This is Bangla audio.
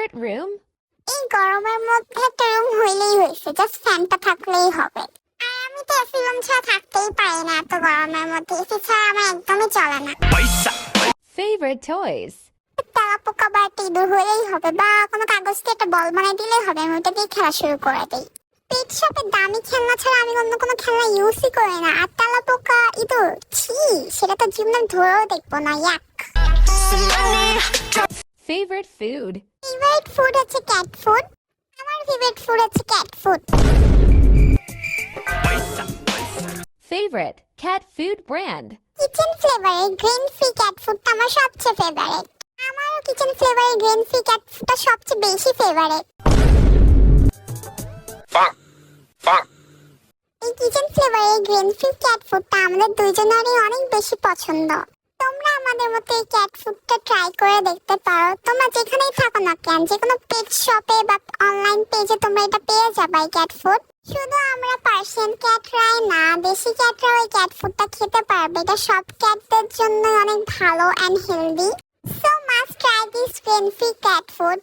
separate room? এই গরমের মধ্যে একটা রুম হইলেই হয়েছে, জাস্ট ফ্যানটা থাকলেই হবে। আর আমি তো এসি রুম ছাড়া থাকতেই পারি না এত গরমের মধ্যে, এসি ছাড়া আমার একদমই চলে না। Favorite toys? তেলাপোকা বা একটা ইঁদুর হলেই হবে, বা কোনো কাগজ দিয়ে একটা বল বানাই দিলেই হবে, আমি ওটা দিয়ে খেলা শুরু করে দিই। পেট শপে দামি খেলনা ছাড়া আমি অন্য কোনো খেলনা ইউজই করি না। আর তেলাপোকা ইঁদুর, ছি, সেটা তো জীবনে ধরেও দেখবো না, ইয়াক। Favorite food? ফেভারিট ফুড হচ্ছে ক্যাট ফুড। আমার ফেভারিট ফুড হচ্ছে cat food. Favorite cat food brand? Kitchen ফ্লেভারের গ্রিন ফ্রি ক্যাট ফুডটা আমার সবচেয়ে ফেভারিট। আমারও কিচেন ফ্লেভারের গ্রিন ফ্রি ক্যাট ফুডটা সবচেয়ে বেশি ফেভারিট। এই কিচেন ফ্লেভারের গ্রিন ফ্রি ক্যাট ফুডটা আমাদের দুইজনেরই অনেক বেশি পছন্দ। তোমরা আমাদের মতো এই ক্যাট ফুডটা ট্রাই করে দেখতে পারো। তোমরা যেখানেই থাকো না কেন, যে কোনো পেট শপে বা অনলাইন পেজে তোমরা এটা পেয়ে যাবে এই ক্যাট ফুড। শুধু আমরা পার্সিয়ান ক্যাটরাই না, দেশি ক্যাটরাও এই ক্যাট ফুডটা খেতে পারবে। এটা সব ক্যাটদের জন্য অনেক ভালো and healthy. So must try this green free cat food.